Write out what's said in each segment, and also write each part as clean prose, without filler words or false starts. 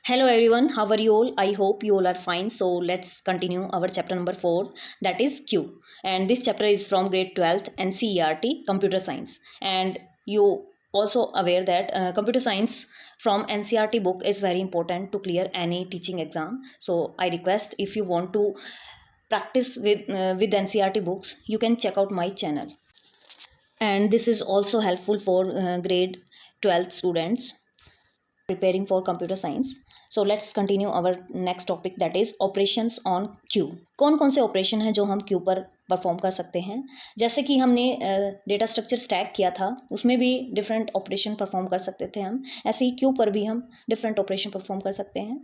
Hello everyone, how are you all? I hope you all are fine. So let's continue our chapter number 4, that is Q. And this chapter is from grade 12th NCERT Computer Science. And you also aware that computer science from NCERT book is very important to clear any teaching exam. So I request, if you want to practice with NCERT books, you can check out my channel. And this is also helpful for grade 12th students preparing for computer science. So let's continue our next topic, that is operations on Q. कौन कौन से operation हैं जो हम Q पर perform कर सकते हैं? जैसे कि हमने डेटा स्ट्रक्चर स्टैक किया था, उसमें भी डिफरेंट ऑपरेशन परफॉर्म कर सकते थे हम, ऐसे ही क्यू पर भी हम डिफरेंट ऑपरेशन परफॉर्म कर सकते हैं.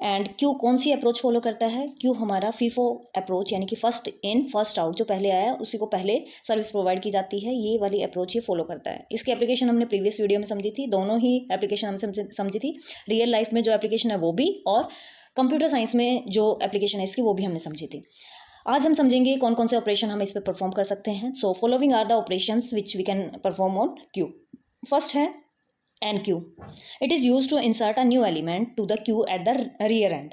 एंड क्यू कौन सी अप्रोच फॉलो करता है? क्यू हमारा फीफो अप्रोच, यानी कि फर्स्ट इन फर्स्ट आउट, जो पहले आया उसी को पहले सर्विस प्रोवाइड की जाती है, ये वाली अप्रोच ये फॉलो करता है. इसकी एप्लीकेशन हमने प्रीवियस वीडियो में समझी थी, दोनों ही एप्लीकेशन हमने समझी थी. रियल लाइफ में जो एप्लीकेशन है वो भी, और कंप्यूटर साइंस में जो एप्लीकेशन है इसकी वो भी हमने समझी थी. आज हम समझेंगे कौन कौन से ऑपरेशन हम इस पर परफॉर्म कर सकते हैं. So following are the operations which we can perform on queue. First है NQ. It is used to insert a new element to the queue at the rear end.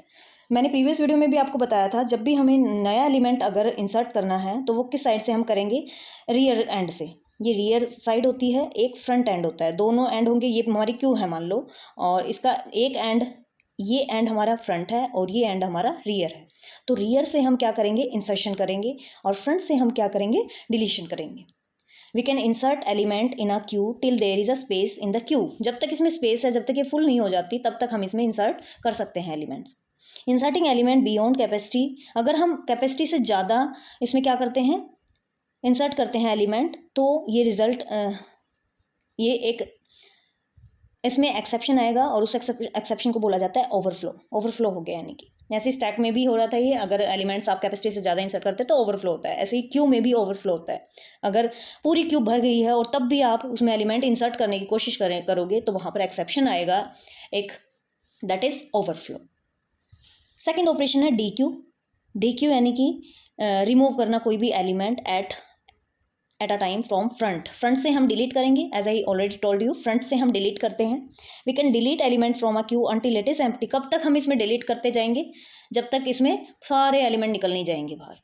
मैंने प्रीवियस वीडियो में भी आपको बताया था, जब भी हमें नया एलिमेंट अगर इंसर्ट करना है तो वो किस साइड से हम करेंगे? रियर एंड से. ये रियर साइड होती है, एक फ्रंट एंड होता है, दोनों एंड होंगे. ये हमारी क्यू है मान लो, और इसका एक एंड, ये एंड हमारा फ्रंट है और ये एंड हमारा रियर है. तो रियर से हम क्या करेंगे? इंसर्शन करेंगे, और फ्रंट से हम क्या करेंगे? डिलीशन करेंगे. We can insert element in a queue till there is a space in the queue. जब तक इसमें स्पेस है, जब तक ये फुल नहीं हो जाती, तब तक हम इसमें इंसर्ट कर सकते हैं elements. Inserting element beyond capacity. अगर हम कैपेसिटी से ज़्यादा इसमें क्या करते हैं? इंसर्ट करते हैं एलिमेंट, तो ये रिजल्ट, ये एक इसमें एक्सेप्शन आएगा, और उस एक्सेप्शन को बोला जाता है ओवरफ्लो. ओवरफ्लो हो गया, यानी कि ऐसे स्टैक में भी हो रहा था ये, अगर एलिमेंट्स आप कैपेसिटी से ज़्यादा इंसर्ट करते हैं तो ओवरफ्लो होता है. ऐसे ही क्यू में भी ओवरफ्लो होता है. अगर पूरी क्यू भर गई है और तब भी आप उसमें एलिमेंट इंसर्ट करने की कोशिश करोगे तो वहाँ पर एक्सेप्शन आएगा एक, that is overflow. Second operation है DQ. DQ यानी कि रिमूव करना कोई भी element at a time from front. Front से हम डिलीट करेंगे, as I already told you, front से हम डिलीट करते हैं. We can delete element from a queue until it is empty. कब तक हम इसमें डिलीट करते जाएंगे? जब तक इसमें सारे एलिमेंट निकल नहीं जाएंगे बाहर.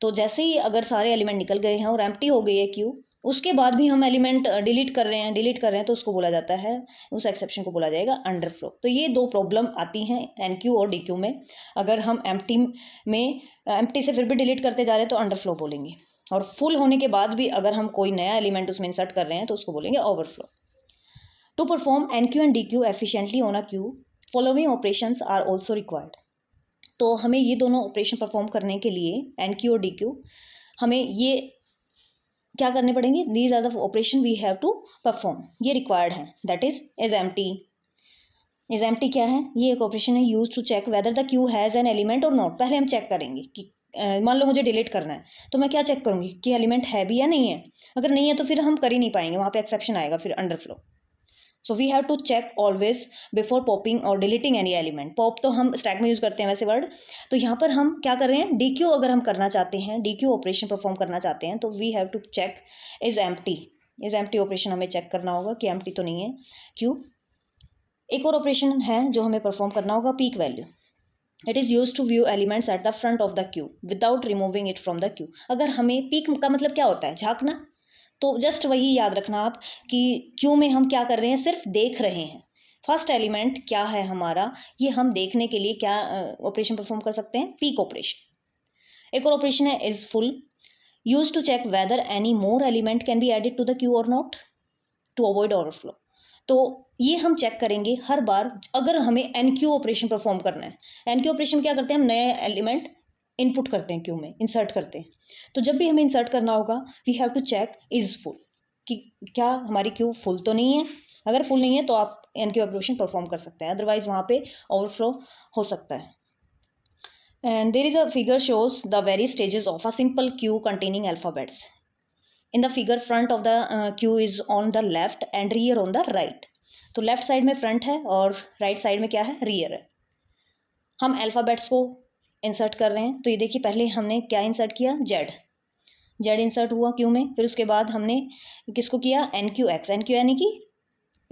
तो जैसे ही अगर सारे एलिमेंट निकल गए हैं और एम्प्टी हो गई है क्यू, उसके बाद भी हम एलिमेंट डिलीट कर रहे हैं, तो उसको बोला जाता है, उस एक्सेप्शन को बोला जाएगा अंडरफ्लो. तो ये दो प्रॉब्लम आती हैं NQ और DQ में. अगर हम एम्प्टी से फिर भी डिलीट करते जा रहे हैं तो अंडरफ्लो बोलेंगे, और फुल होने के बाद भी अगर हम कोई नया एलिमेंट उसमें इंसर्ट कर रहे हैं तो उसको बोलेंगे overflow. To perform NQ and DQ efficiently on a queue, following operations are also required. तो हमें ये दोनों ऑपरेशन परफॉर्म करने के लिए, NQ और DQ, हमें ये क्या करने पड़ेंगे? These are the operation we have to perform, ये रिक्वायर्ड है. That is empty. Is empty क्या है? ये एक ऑपरेशन है use to check whether the queue has an element और नॉट. पहले हम चेक करेंगे कि मान लो मुझे डिलीट करना है, तो मैं क्या चेक करूँगी कि एलिमेंट है भी या नहीं है. अगर नहीं है तो फिर हम कर ही नहीं पाएंगे, वहाँ पे एक्सेप्शन आएगा, फिर underflow. So we have to check always before popping और डिलीटिंग एनी एलिमेंट. पॉप तो हम स्टैक में यूज़ करते हैं वैसे वर्ड, तो यहाँ पर हम क्या कर रहे हैं? DQ अगर हम करना चाहते हैं, DQ ऑपरेशन परफॉर्म करना चाहते हैं, तो we have to check is empty. Is empty operation हमें चेक करना होगा कि एम्प्टी तो नहीं है क्यू. एक और ऑपरेशन है जो हमें परफॉर्म करना होगा, peek value. It is use to view elements at the front of the queue without removing it from the queue. अगर हमें पीक का मतलब क्या होता है? झांकना. तो जस्ट वही याद रखना आप कि क्यू में हम क्या कर रहे हैं? सिर्फ देख रहे हैं. फर्स्ट एलिमेंट क्या है हमारा, ये हम देखने के लिए क्या ऑपरेशन परफॉर्म कर सकते हैं? Peek operation. एक और ऑपरेशन है is full, use to check whether any more element can be added to the queue और नॉट, टू अवॉइड ओवरफ्लो. तो ये हम चेक करेंगे हर बार अगर हमें NQ ऑपरेशन परफॉर्म करना है. NQ ऑपरेशन क्या करते हैं? हम नए एलिमेंट इनपुट करते हैं, क्यू में इंसर्ट करते हैं. तो जब भी हमें इंसर्ट करना होगा, we have to check is full, कि क्या हमारी क्यू फुल तो नहीं है. अगर फुल नहीं है तो आप NQ ऑपरेशन परफॉर्म कर सकते हैं, अदरवाइज वहाँ पे ओवरफ्लो हो सकता है. And there is a figure shows the very stages of a simple queue containing alphabets. In the figure front of the queue is on the left end rear on the right. तो left side में front है और right side में क्या है? Rear है. हम alphabets को इंसर्ट कर रहे हैं, तो ये देखिए पहले हमने क्या इंसर्ट किया? जेड इंसर्ट हुआ क्यू में. फिर उसके बाद हमने किसको किया? NQX. NQ यानी कि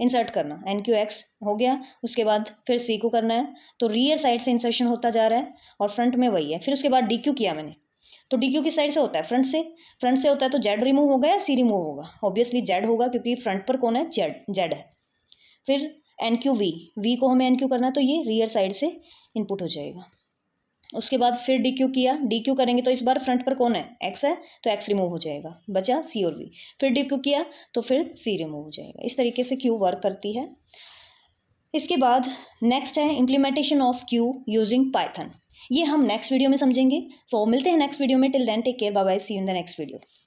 इंसर्ट करना, एन क्यू एक्स हो गया। उसके बाद फिर सी को करना है, तो रियर साइड से इंसर्शन होता जा रहा है और फ्रंट में वही है। फिर उसके बाद डी क्यू किया मैंने, तो डी क्यू किस साइड से होता है, फ्रंट से होता है, तो जेड रिमूव होगा या सी रिमूव होगा, ऑब्वियसली जेड होगा क्योंकि फ्रंट पर कौन है, जेड है। फिर एन क्यू वी को हमें एन क्यू करना है, तो ये रियर साइड से इनपुट हो जाएगा। उसके बाद फिर डी क्यू किया, डी क्यू करेंगे तो इस बार फ्रंट पर कौन है, एक्स है, तो एक्स रिमूव हो जाएगा, बचा सी और वी। फिर डी क्यू किया तो फिर सी रिमूव हो जाएगा। इस तरीके से क्यू वर्क करती है। इसके बाद नेक्स्ट है implementation of queue using python. ये हम नेक्स्ट वीडियो में समझेंगे। सो मिलते हैं नेक्स्ट वीडियो में। Till then take care, bye bye, see you in the next video.